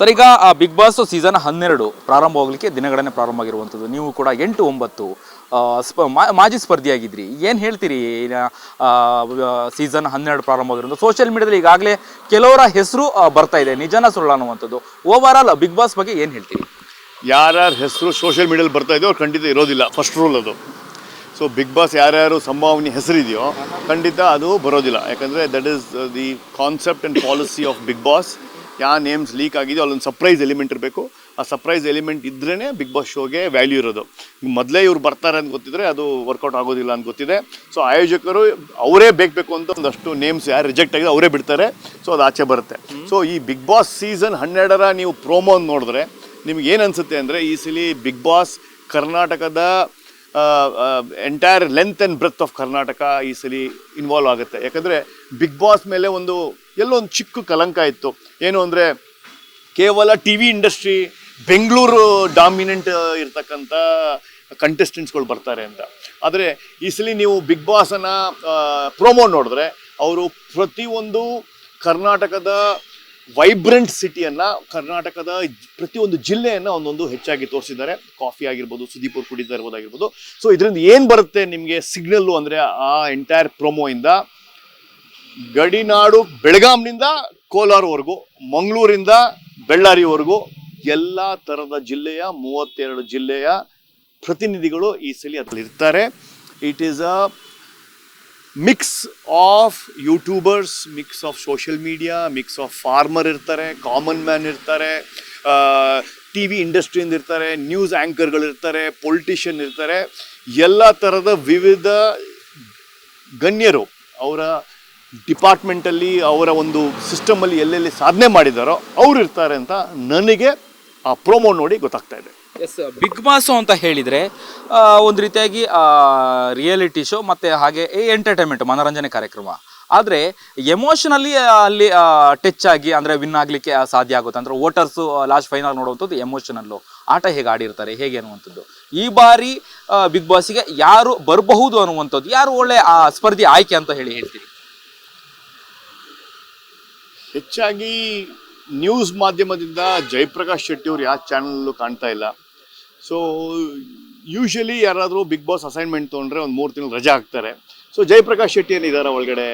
Sir, ಈಗ big boss season 12 ಪ್ರಾರಂಭವಾಗಲಿಕ್ಕೆ ದಿನಗಣನೆ ಪ್ರಾರಂಭ ಆಗಿರುವಂಥದ್ದು. ನೀವು ಕೂಡ 8-9 ಮಾಜಿ ಸ್ಪರ್ಧಿಯಾಗಿದ್ರಿ. ಏನು ಹೇಳ್ತೀರಿ ಸೀಸನ್ 12 ಪ್ರಾರಂಭ ಆಗಿರೋದು? ಸೋಷಿಯಲ್ ಮೀಡಿಯಾದಲ್ಲಿ ಈಗಾಗಲೇ ಕೆಲವರ ಹೆಸರು ಬರ್ತಾ ಇದೆ, ನಿಜನ ಸುಳ್ಳು ಅನ್ನುವಂಥದ್ದು. ಓವರ್ ಆಲ್ ಬಿಗ್ ಬಾಸ್ ಬಗ್ಗೆ ಏನು ಹೇಳ್ತೀರಿ? ಯಾರ್ಯಾರ ಹೆಸರು ಸೋಷಿಯಲ್ ಮೀಡಿಯಲ್ಲಿ ಬರ್ತಾ ಇದೆಯೋ ಅವ್ರು ಖಂಡಿತ ಇರೋದಿಲ್ಲ, ಫಸ್ಟ್ ರೂಲ್ ಅದು. ಸೊ ಬಿಗ್ ಬಾಸ್ ಯಾರ್ಯಾರು ಸಂಭಾವನೆ ಹೆಸರಿದೆಯೋ ಖಂಡಿತ ಅದು ಬರೋದಿಲ್ಲ. ಯಾಕಂದರೆ that is the concept and policy of Bigg Boss. ಯಾವ ನೇಮ್ಸ್ ಲೀಕ್ ಆಗಿದೆಯೋ ಅಲ್ಲೊಂದು ಸರ್ಪ್ರೈಸ್ ಎಲಿಮೆಂಟ್ ಇರಬೇಕು. ಆ ಸರ್ಪ್ರೈಸ್ ಎಲಿಮೆಂಟ್ ಇದ್ರೇ ಬಿಗ್ ಬಾಸ್ ಶೋಗೆ ವ್ಯಾಲ್ಯೂ ಇರೋದು. ಮೊದಲೇ ಇವ್ರು ಬರ್ತಾರೆ ಅಂತ ಗೊತ್ತಿದ್ರೆ ಅದು ವರ್ಕೌಟ್ ಆಗೋದಿಲ್ಲ ಅಂತ ಗೊತ್ತಿದೆ. ಸೊ ಆಯೋಜಕರು ಅವರೇ ಬೇಕು ಅಂತ ಒಂದಷ್ಟು ನೇಮ್ಸ್ ಯಾರು ರಿಜೆಕ್ಟ್ ಆಗಿದೆ ಅವರೇ ಬಿಡ್ತಾರೆ. ಸೊ ಅದು ಆಚೆ ಬರುತ್ತೆ. ಸೊ ಈ ಬಿಗ್ ಬಾಸ್ ಸೀಸನ್ 12 ನೀವು ಪ್ರೋಮೋ ನೋಡಿದ್ರೆ ನಿಮ್ಗೆ ಏನು ಅನಿಸುತ್ತೆ ಅಂದರೆ, ಈ ಸಲ ಬಿಗ್ ಬಾಸ್ ಕರ್ನಾಟಕದ entire length and breadth of Karnataka ಈ ಸಲ ಇನ್ವಾಲ್ವ್ ಆಗುತ್ತೆ. ಯಾಕಂದರೆ ಬಿಗ್ ಬಾಸ್ ಮೇಲೆ ಎಲ್ಲೋ ಒಂದು ಚಿಕ್ಕ ಕಲಂಕ ಇತ್ತು. ಏನು ಅಂದರೆ, ಕೇವಲ T V industry, Bengaluru dominant ಇರ್ತಕ್ಕಂಥ ಕಂಟೆಸ್ಟೆಂಟ್ಸ್ಗಳು ಬರ್ತಾರೆ ಅಂತ. ಆದರೆ ಈ ಸಲ ನೀವು ಬಿಗ್ ಬಾಸನ್ನು ಪ್ರೋಮೋ ನೋಡಿದ್ರೆ ಅವರು ಪ್ರತಿಯೊಂದು ಕರ್ನಾಟಕದ ವೈಬ್ರೆಂಟ್ ಸಿಟಿಯನ್ನು, ಕರ್ನಾಟಕದ ಪ್ರತಿಯೊಂದು ಜಿಲ್ಲೆಯನ್ನು ಒಂದೊಂದು ಹೆಚ್ಚಾಗಿ ತೋರಿಸಿದ್ದಾರೆ. ಕಾಫಿ ಆಗಿರ್ಬೋದು, ಸುದೀಪ್ ಅವ್ರು ಕುಡಿತಾ ಇರ್ಬೋದಾಗಿರ್ಬೋದು. ಸೊ ಇದರಿಂದ ಏನು ಬರುತ್ತೆ ನಿಮಗೆ ಸಿಗ್ನಲ್ಲು ಅಂದರೆ, ಆ ಎಂಟೈರ್ ಪ್ರೋಮೋಯಿಂದ ಗಡಿನಾಡು ಬೆಳಗಾಂನಿಂದ ಕೋಲಾರವರೆಗೂ, ಮಂಗಳೂರಿಂದ ಬೆಳ್ಳಾರಿವರೆಗೂ ಎಲ್ಲ ಥರದ ಜಿಲ್ಲೆಯ 32 ಜಿಲ್ಲೆಯ ಪ್ರತಿನಿಧಿಗಳು ಈ ಸಲ ಅದರಲ್ಲಿ ಇರ್ತಾರೆ. It is a mix of YouTubers, mix of social media, mix of farmer ಇರ್ತಾರೆ, ಕಾಮನ್ ಮ್ಯಾನ್ ಇರ್ತಾರೆ, ಟಿ ವಿ ಇಂಡಸ್ಟ್ರಿಯಿಂದ ಇರ್ತಾರೆ, ನ್ಯೂಸ್ ಆ್ಯಂಕರ್ಗಳಿರ್ತಾರೆ, ಪೊಲಿಟಿಷಿಯನ್ ಇರ್ತಾರೆ. ಎಲ್ಲ ಥರದ ವಿವಿಧ ಗಣ್ಯರು ಅವರ ಡಿಪಾರ್ಟ್ಮೆಂಟಲ್ಲಿ, ಅವರ ಒಂದು ಸಿಸ್ಟಮಲ್ಲಿ ಎಲ್ಲೆಲ್ಲಿ ಸಾಧನೆ ಮಾಡಿದಾರೋ ಅವ್ರು ಇರ್ತಾರೆ ಅಂತ ನನಗೆ ಆ ಪ್ರೋಮೋ ನೋಡಿ ಗೊತ್ತಾಗ್ತಾ ಇದೆ. ಎಸ್, ಬಿಗ್ ಬಾಸ್ ಅಂತ ಹೇಳಿದರೆ ಒಂದು ರೀತಿಯಾಗಿ ರಿಯಾಲಿಟಿ ಶೋ ಮತ್ತು ಹಾಗೆ ಎಂಟರ್ಟೈನ್ಮೆಂಟ್, ಮನೋರಂಜನೆ ಕಾರ್ಯಕ್ರಮ. ಆದರೆ ಎಮೋಷನಲ್ಲಿ ಅಲ್ಲಿ ಟಚ್ ಆಗಿ ಅಂದರೆ ವಿನ್ ಆಗಲಿಕ್ಕೆ ಸಾಧ್ಯ ಆಗುತ್ತೆ. ಅಂದರೆ ವೋಟರ್ಸು ಲಾಸ್ಟ್ ಫೈನಲ್ ನೋಡುವಂಥದ್ದು ಎಮೋಷನಲ್ಲು ಆಟ ಹೇಗೆ ಆಡಿರ್ತಾರೆ, ಹೇಗೆ ಅನ್ನುವಂಥದ್ದು. ಈ ಬಾರಿ ಬಿಗ್ ಬಾಸಿಗೆ ಯಾರು ಬರಬಹುದು ಅನ್ನುವಂಥದ್ದು, ಯಾರು ಒಳ್ಳೆ ಸ್ಪರ್ಧಿ ಆಯ್ಕೆ ಅಂತ ಹೇಳ್ತೀರಿ? ಹೆಚ್ಚಾಗಿ ನ್ಯೂಸ್ ಮಾಧ್ಯಮದಿಂದ ಜಯಪ್ರಕಾಶ್ ಶೆಟ್ಟಿ ಅವರು ಯಾವ ಚಾನಲ್ಲೂ ಕಾಣ್ತಾ ಇಲ್ಲ. ಸೊ ಯೂಶಲಿ ಯಾರಾದರೂ ಬಿಗ್ ಬಾಸ್ ಅಸೈನ್ಮೆಂಟ್ ತೊಗೊಂಡ್ರೆ ಒಂದು 3 ತಿಂಗಳು ರಜೆ ಹಾಕ್ತಾರೆ. ಸೊ ಜಯಪ್ರಕಾಶ್ ಶೆಟ್ಟಿ ಏನಿದ್ದಾರೆ ಒಳಗಡೆ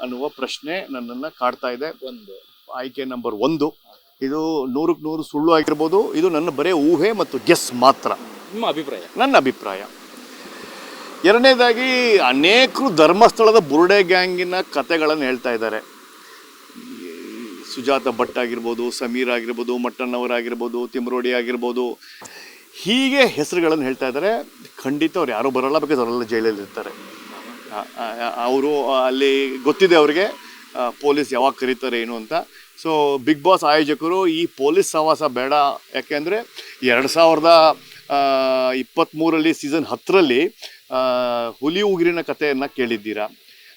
ಅನ್ನುವ ಪ್ರಶ್ನೆ ನನ್ನನ್ನು ಕಾಡ್ತಾ ಇದೆ. ಆಯ್ಕೆ ನಂಬರ್ 1 ಇದು 100ಕ್ಕೆ 100 ಸುಳ್ಳು ಆಗಿರ್ಬೋದು. ಇದು ನನ್ನ ಬರೀ ಊಹೆ ಮತ್ತು ಗೆಸ್ ಮಾತ್ರ. ನಿಮ್ಮ ಅಭಿಪ್ರಾಯ? ನನ್ನ ಅಭಿಪ್ರಾಯ. ಎರಡನೇದಾಗಿ ಅನೇಕರು ಧರ್ಮಸ್ಥಳದ ಬುರುಡೆ ಗ್ಯಾಂಗಿನ ಕತೆಗಳನ್ನು ಹೇಳ್ತಾ ಇದ್ದಾರೆ. ಸುಜಾತ ಭಟ್ ಆಗಿರ್ಬೋದು, ಸಮೀರ್ ಆಗಿರ್ಬೋದು, ಮಟ್ಟಣ್ಣವರಾಗಿರ್ಬೋದು, ತಿಮ್ರೋಡಿ ಆಗಿರ್ಬೋದು, ಹೀಗೆ ಹೆಸರುಗಳನ್ನು ಹೇಳ್ತಾ ಇದ್ದಾರೆ. ಖಂಡಿತ ಅವ್ರು ಯಾರೂ ಬರೋಲ್ಲ, ಬೇಕಾದ್ರೆ ಅವರೆಲ್ಲ ಜೈಲಲ್ಲಿ ಇರ್ತಾರೆ. ಅವರು ಅಲ್ಲಿ ಗೊತ್ತಿದೆ ಅವ್ರಿಗೆ ಪೊಲೀಸ್ ಯಾವಾಗ ಕರೀತಾರೆ ಏನು ಅಂತ. ಸೊ ಬಿಗ್ ಬಾಸ್ ಆಯೋಜಕರು ಈ ಪೊಲೀಸ್ ಸಹವಾಸ ಬೇಡ. ಯಾಕೆಂದರೆ 2023 ಸೀಸನ್ 10ರಲ್ಲಿ ಹುಲಿ ಉಗುರಿನ ಕಥೆಯನ್ನು ಕೇಳಿದ್ದೀರಾ,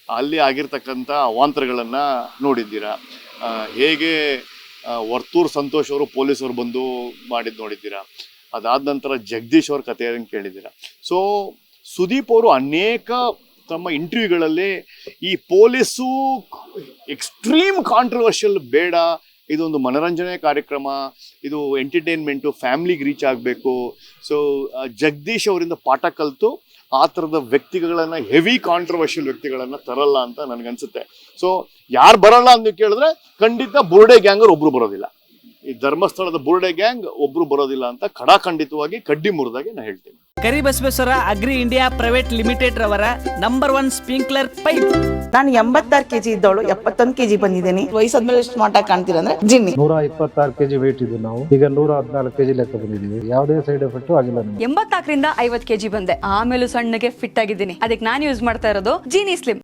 ಅಲ್ಲಿ ಆಗಿರ್ತಕ್ಕಂಥ ಅವಾಂತರಗಳನ್ನು ನೋಡಿದ್ದೀರಾ, ಹೇಗೆ ವರ್ತೂರ್ ಸಂತೋಷ್ ಅವರು ಪೊಲೀಸರು ಬಂದು ಮಾಡಿದ್ದು ನೋಡಿದ್ದೀರಾ, ಅದಾದ ನಂತರ ಜಗದೀಶ್ ಅವ್ರ ಕಥೆಯನ್ನು ಕೇಳಿದ್ದೀರಾ. ಸೊ ಸುದೀಪ್ ಅವರು ಅನೇಕ ತಮ್ಮ ಇಂಟರ್ವ್ಯೂಗಳಲ್ಲಿ ಈ ಪೊಲೀಸು ಎಕ್ಸ್ಟ್ರೀಮ್ ಕಾಂಟ್ರವರ್ಷಿಯಲ್ ಬೇಡ, ಇದೊಂದು ಮನೋರಂಜನೆ ಕಾರ್ಯಕ್ರಮ, ಇದು ಎಂಟರ್ಟೈನ್ಮೆಂಟು, ಫ್ಯಾಮ್ಲಿಗೆ ರೀಚ್ ಆಗಬೇಕು. ಸೊ ಜಗದೀಶ್ ಅವರಿಂದ ಪಾಠ ಕಲಿತು ಆ ಥರದ ವ್ಯಕ್ತಿಗಳನ್ನು, ಹೆವಿ ಕಾಂಟ್ರವರ್ಷಿಯಲ್ ವ್ಯಕ್ತಿಗಳನ್ನು ತರಲ್ಲ ಅಂತ ನನಗನ್ಸುತ್ತೆ. ಸೊ ಯಾರು ಬರಲ್ಲ ಅಂತ ಕೇಳಿದ್ರೆ ಖಂಡಿತ ಬುರುಡೆ ಗ್ಯಾಂಗರ್ ಒಬ್ರು ಬರೋದಿಲ್ಲ. ಈ ಧರ್ಮಸ್ಥಳದ ಬುರುಡೆ ಗ್ಯಾಂಗ್ ಒಬ್ರು ಬರೋದಿಲ್ಲ ಅಂತ ಖಂಡಿತವಾಗಿ ಕಡ್ಡಿ ಮುರಿದಾಗಿ ನಾನು ಹೇಳ್ತೀನಿ. Karibasaveshwara agri India private limited ರವರ ನಂಬರ್ 1 ಸ್ಪ್ರಿಂಕ್ಲರ್ ಪೈಪ್. ನಾನು 86 kg ಇದ್ದವಳು 71 kg ಬಂದಿದ್ದೀನಿ. ವಯಸ್ಸಾದ್ಮೇಲೆ ಸ್ಮಾರ್ಟ್ ಆಗಿ ಕಾಣ್ತೀರಾ ಅಂದ್ರೆ ಜಿನ್ನಿ. 126 kg ವೇಟ್ ಇದ್ದು ನಾವು ಈಗ 114 kg ಲೆಕ್ಕ ಬಂದಿದ್ದೀವಿ. ಯಾವುದೇ ಸೈಡ್ ಎಫೆಕ್ಟ್ ಆಗಿಲ್ಲ. 84ರಿಂದ 50 kg ಬಂದೆ. ಆಮೇಲೆ ಸಣ್ಣಗೆ ಫಿಟ್ ಆಗಿದ್ದೀನಿ. ಅದಕ್ಕೆ ನಾನು ಯೂಸ್ ಮಾಡ್ತಾ ಇರೋದು ಜೀನಿ ಸ್ಲಿಮ್.